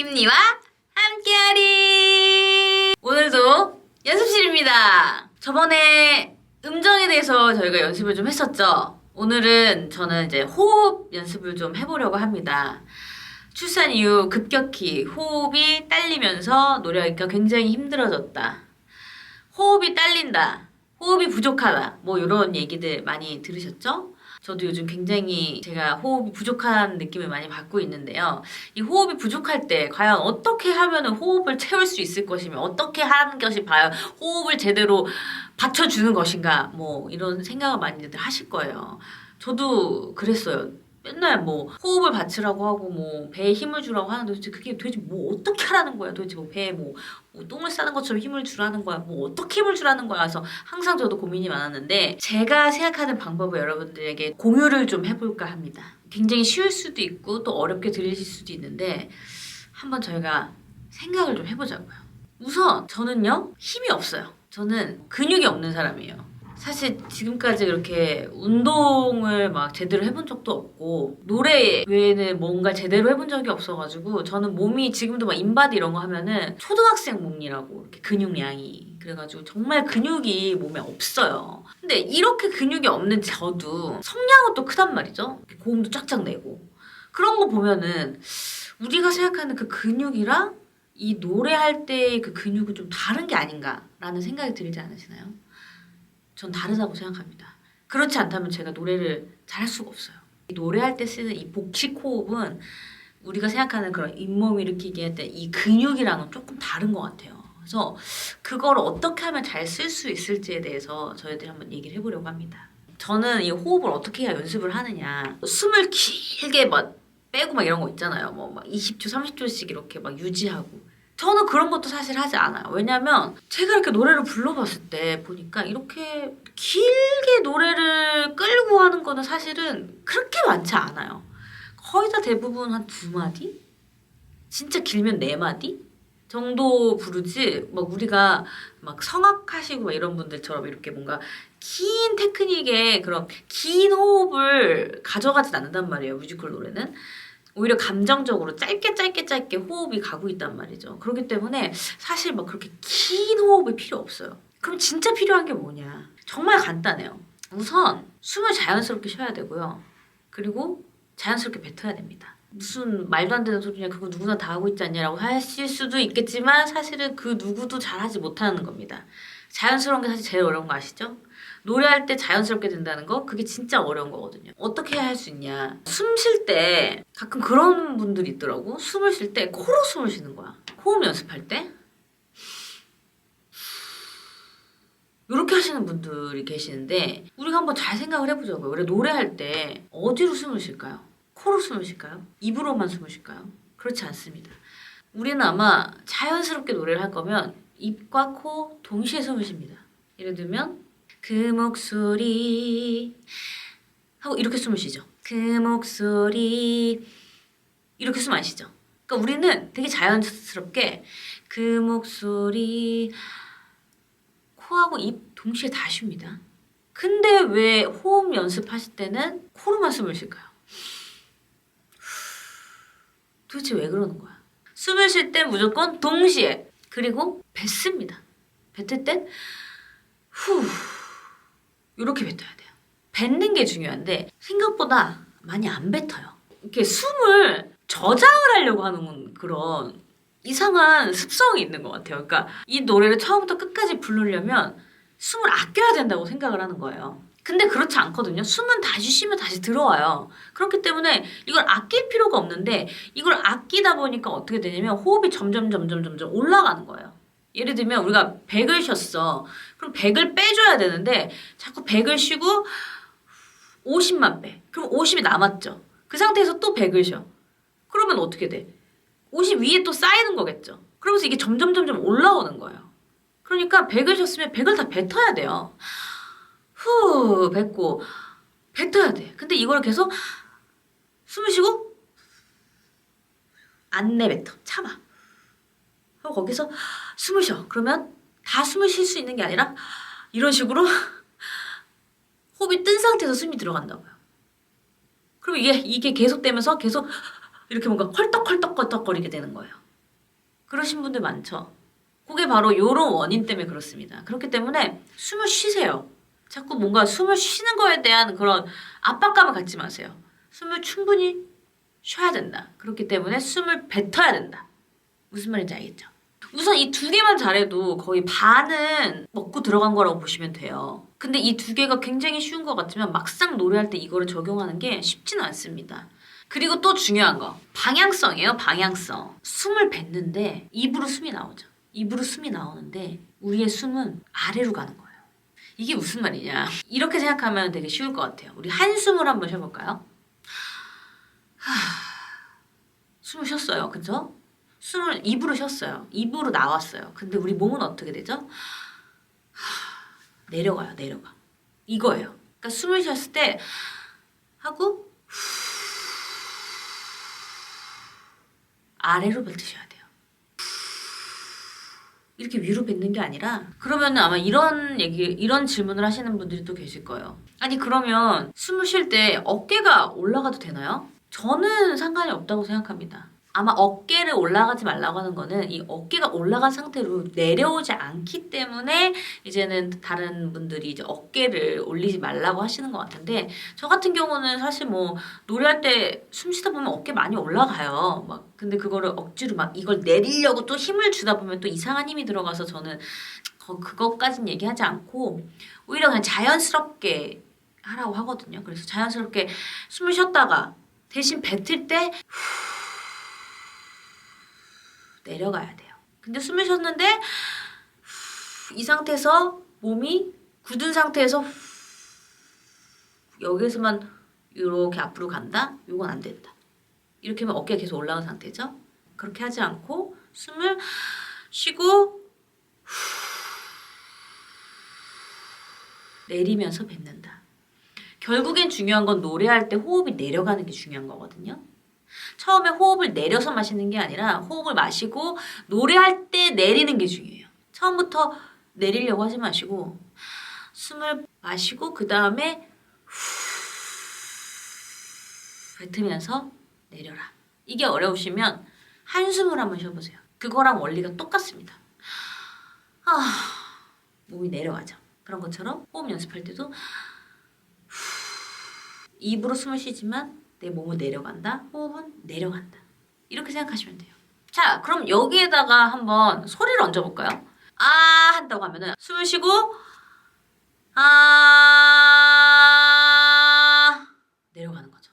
심리와 함께하리. 오늘도 연습실입니다. 저번에 음정에 대해서 저희가 연습을 좀 했었죠. 오늘은 저는 이제 호흡 연습을 좀 해보려고 합니다. 출산 이후 급격히 호흡이 딸리면서 노래하기가 굉장히 힘들어졌다. 호흡이 딸린다. 호흡이 부족하다. 뭐 이런 얘기들 많이 들으셨죠? 저도 요즘 굉장히 제가 호흡이 부족한 느낌을 많이 받고 있는데요. 이 호흡이 부족할 때 과연 어떻게 하면 호흡을 채울 수 있을 것이며 어떻게 하는 것이 과연 호흡을 제대로 받쳐주는 것인가 뭐 이런 생각을 많이들 하실 거예요. 저도 그랬어요. 맨날 뭐 호흡을 받치라고 하고 뭐 배에 힘을 주라고 하는데 도대체 뭐 어떻게 하라는 거야? 도대체 뭐 배에 뭐 똥을 싸는 것처럼 힘을 주라는 거야? 뭐 어떻게 힘을 주라는 거야? 그래서 항상 저도 고민이 많았는데 제가 생각하는 방법을 여러분들에게 공유를 좀 해볼까 합니다. 굉장히 쉬울 수도 있고 또 어렵게 들리실 수도 있는데 한번 저희가 생각을 좀 해보자고요. 우선 저는요 힘이 없어요. 저는 근육이 없는 사람이에요. 사실 지금까지 그렇게 운동을 막 제대로 해본 적도 없고 노래 외에는 뭔가 제대로 해본 적이 없어가지고 저는 몸이 지금도 막 인바디 이런 거 하면은 초등학생 몸이라고 이렇게 근육량이 그래가지고 정말 근육이 몸에 없어요. 근데 이렇게 근육이 없는 저도 성량은 또 크단 말이죠. 고음도 쫙쫙 내고 그런 거 보면은 우리가 생각하는 그 근육이랑 이 노래할 때의 그 근육은 좀 다른 게 아닌가라는 생각이 들지 않으시나요? 전 다르다고 생각합니다. 그렇지 않다면 제가 노래를 잘할 수가 없어요. 노래할 때 쓰는 이 복식 호흡은 우리가 생각하는 그런 잇몸 일으키기 할 때 이 근육이랑은 조금 다른 것 같아요. 그래서 그걸 어떻게 하면 잘 쓸 수 있을지에 대해서 저희들이 한번 얘기를 해보려고 합니다. 저는 이 호흡을 어떻게 해야 연습을 하느냐. 숨을 길게 막 빼고 막 이런 거 있잖아요. 뭐 막 20초, 30초씩 이렇게 막 유지하고. 저는 그런 것도 사실 하지 않아요. 왜냐면 제가 이렇게 노래를 불러봤을 때 보니까 이렇게 길게 노래를 끌고 하는 거는 사실은 그렇게 많지 않아요. 거의 다 대부분 한 2마디? 진짜 길면 4마디? 정도 부르지 막 우리가 막 성악하시고 막 이런 분들처럼 이렇게 뭔가 긴 테크닉의 그런 긴 호흡을 가져가진 않는단 말이에요. 뮤지컬 노래는. 오히려 감정적으로 짧게 호흡이 가고 있단 말이죠. 그렇기 때문에 사실 막 그렇게 긴 호흡이 필요 없어요. 그럼 진짜 필요한 게 뭐냐? 정말 간단해요. 우선 숨을 자연스럽게 쉬어야 되고요. 그리고 자연스럽게 뱉어야 됩니다. 무슨 말도 안 되는 소리냐 그거 누구나 다 하고 있지 않냐라고 하실 수도 있겠지만 사실은 그 누구도 잘하지 못하는 겁니다. 자연스러운 게 사실 제일 어려운 거 아시죠? 노래할 때 자연스럽게 된다는 거 그게 진짜 어려운 거거든요. 어떻게 해야 할 수 있냐. 숨 쉴 때 가끔 그런 분들이 있더라고. 숨을 쉴 때 코로 숨을 쉬는 거야. 호흡 연습할 때 이렇게 하시는 분들이 계시는데 우리가 한번 잘 생각을 해보자고요. 우리 노래할 때 어디로 숨을 쉴까요? 코로 숨을 쉴까요? 입으로만 숨을 쉴까요? 그렇지 않습니다. 우리는 아마 자연스럽게 노래를 할 거면 입과 코 동시에 숨을 쉽니다. 예를 들면 그 목소리 하고 이렇게 숨을 쉬죠. 그 목소리 이렇게 숨 안 쉬죠. 그러니까 우리는 되게 자연스럽게 그 목소리 코하고 입 동시에 다 쉽니다. 근데 왜 호흡 연습하실 때는 코로만 숨을 쉴까요? 도대체 왜 그러는 거야? 숨을 쉴 때 무조건 동시에 그리고 뱉습니다. 뱉을 땐 후 이렇게 뱉어야 돼요. 뱉는 게 중요한데 생각보다 많이 안 뱉어요. 이렇게 숨을 저장을 하려고 하는 그런 이상한 습성이 있는 것 같아요. 그러니까 이 노래를 처음부터 끝까지 부르려면 숨을 아껴야 된다고 생각을 하는 거예요. 근데 그렇지 않거든요. 숨은 다시 쉬면 다시 들어와요. 그렇기 때문에 이걸 아낄 필요가 없는데 이걸 아끼다 보니까 어떻게 되냐면 호흡이 점점 올라가는 거예요. 예를 들면 우리가 100을 쉬었어. 그럼 100을 빼줘야 되는데 자꾸 100을 쉬고 50만 빼. 그럼 50이 남았죠. 그 상태에서 또 100을 쉬어. 그러면 어떻게 돼? 50 위에 또 쌓이는 거겠죠. 그러면서 이게 점점 올라오는 거예요. 그러니까 100을 쉬었으면 100을 다 뱉어야 돼요. 후 뱉고 뱉어야 돼. 근데 이걸 계속 숨을 쉬고 안 내뱉어. 참아. 하고 거기서 숨을 쉬어. 그러면 다 숨을 쉴 수 있는 게 아니라 이런 식으로 호흡이 뜬 상태에서 숨이 들어간다고요. 그럼 이게 계속되면서 계속 이렇게 뭔가 헐떡거리게 되는 거예요. 그러신 분들 많죠. 그게 바로 요런 원인 때문에 그렇습니다. 그렇기 때문에 숨을 쉬세요. 자꾸 뭔가 숨을 쉬는 거에 대한 그런 압박감을 갖지 마세요. 숨을 충분히 쉬어야 된다. 그렇기 때문에 숨을 뱉어야 된다. 무슨 말인지 알겠죠? 우선 이 두 개만 잘해도 거의 반은 먹고 들어간 거라고 보시면 돼요. 근데 이 두 개가 굉장히 쉬운 것 같지만 막상 노래할 때 이거를 적용하는 게 쉽지는 않습니다. 그리고 또 중요한 거 방향성이에요. 방향성. 숨을 뱉는데 입으로 숨이 나오죠. 입으로 숨이 나오는데 우리의 숨은 아래로 가는 거예요. 이게 무슨 말이냐. 이렇게 생각하면 되게 쉬울 것 같아요. 우리 한숨을 한번 쉬어볼까요? 숨을 쉬었어요. 그죠? 숨을 입으로 쉬었어요. 입으로 나왔어요. 근데 우리 몸은 어떻게 되죠? 내려가요. 내려가. 이거예요. 그러니까 숨을 쉬었을 때 하고 아래로 뱉으셔야 돼요. 이렇게 위로 뱉는 게 아니라 그러면 아마 이런 질문을 하시는 분들이 또 계실 거예요. 아니 그러면 숨을 쉴 때 어깨가 올라가도 되나요? 저는 상관이 없다고 생각합니다. 아마 어깨를 올라가지 말라고 하는 거는 이 어깨가 올라간 상태로 내려오지 않기 때문에 이제는 다른 분들이 이제 어깨를 올리지 말라고 하시는 것 같은데 저 같은 경우는 사실 뭐 노래할 때 숨 쉬다 보면 어깨 많이 올라가요. 막 근데 그거를 억지로 막 이걸 내리려고 또 힘을 주다 보면 또 이상한 힘이 들어가서 저는 그것까진 얘기하지 않고 오히려 그냥 자연스럽게 하라고 하거든요. 그래서 자연스럽게 숨을 쉬었다가 대신 뱉을 때 내려가야 돼요. 근데 숨을 쉬었는데 이 상태에서 몸이 굳은 상태에서 여기에서만 이렇게 앞으로 간다? 이건 안 된다. 이렇게 하면 어깨가 계속 올라간 상태죠. 그렇게 하지 않고 숨을 쉬고 내리면서 뱉는다. 결국엔 중요한 건 노래할 때 호흡이 내려가는 게 중요한 거거든요. 처음에 호흡을 내려서 마시는 게 아니라 호흡을 마시고 노래할 때 내리는 게 중요해요. 처음부터 내리려고 하지 마시고 숨을 마시고 그 다음에 뱉으면서 내려라. 이게 어려우시면 한숨을 한번 쉬어보세요. 그거랑 원리가 똑같습니다. 몸이 내려가죠. 그런 것처럼 호흡 연습할 때도 입으로 숨을 쉬지만 내 몸은 내려간다. 호흡은 내려간다. 이렇게 생각하시면 돼요. 자, 그럼 여기에다가 한번 소리를 얹어볼까요? 아 한다고 하면은 숨을 쉬고 아 내려가는 거죠.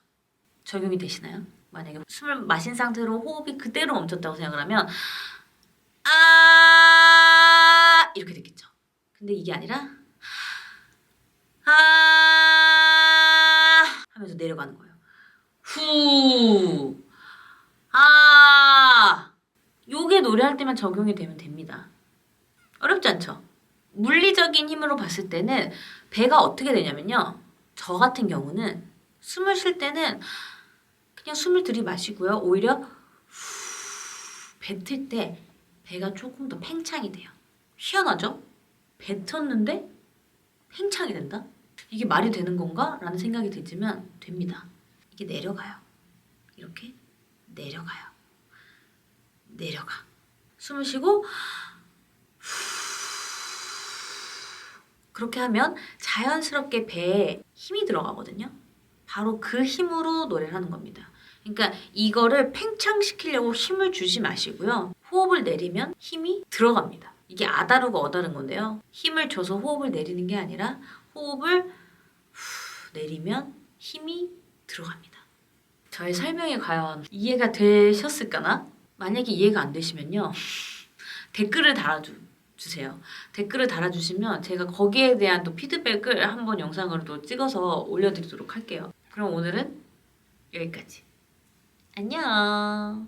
적용이 되시나요? 만약에 숨을 마신 상태로 호흡이 그대로 멈췄다고 생각을 하면 아 이렇게 됐겠죠. 근데 이게 아니라 아 하면서 내려가는 거예요. 후, 요게 노래할 때만 적용이 되면 됩니다. 어렵지 않죠? 물리적인 힘으로 봤을 때는 배가 어떻게 되냐면요. 저 같은 경우는 숨을 쉴 때는 그냥 숨을 들이마시고요. 오히려 뱉을 때 배가 조금 더 팽창이 돼요. 희한하죠? 뱉었는데 팽창이 된다? 이게 말이 되는 건가? 라는 생각이 들지만 됩니다. 이게 내려가요. 이렇게 내려가요. 내려가. 숨을 쉬고 그렇게 하면 자연스럽게 배에 힘이 들어가거든요. 바로 그 힘으로 노래를 하는 겁니다. 그러니까 이거를 팽창시키려고 힘을 주지 마시고요. 호흡을 내리면 힘이 들어갑니다. 이게 아다르고 어다른 건데요. 힘을 줘서 호흡을 내리는 게 아니라 호흡을 내리면 힘이 들어갑니다. 저의 설명이 과연 이해가 되셨을까나? 만약에 이해가 안 되시면요. 댓글을 달아주세요. 댓글을 달아주시면 제가 거기에 대한 또 피드백을 한번 영상으로 또 찍어서 올려드리도록 할게요. 그럼 오늘은 여기까지. 안녕.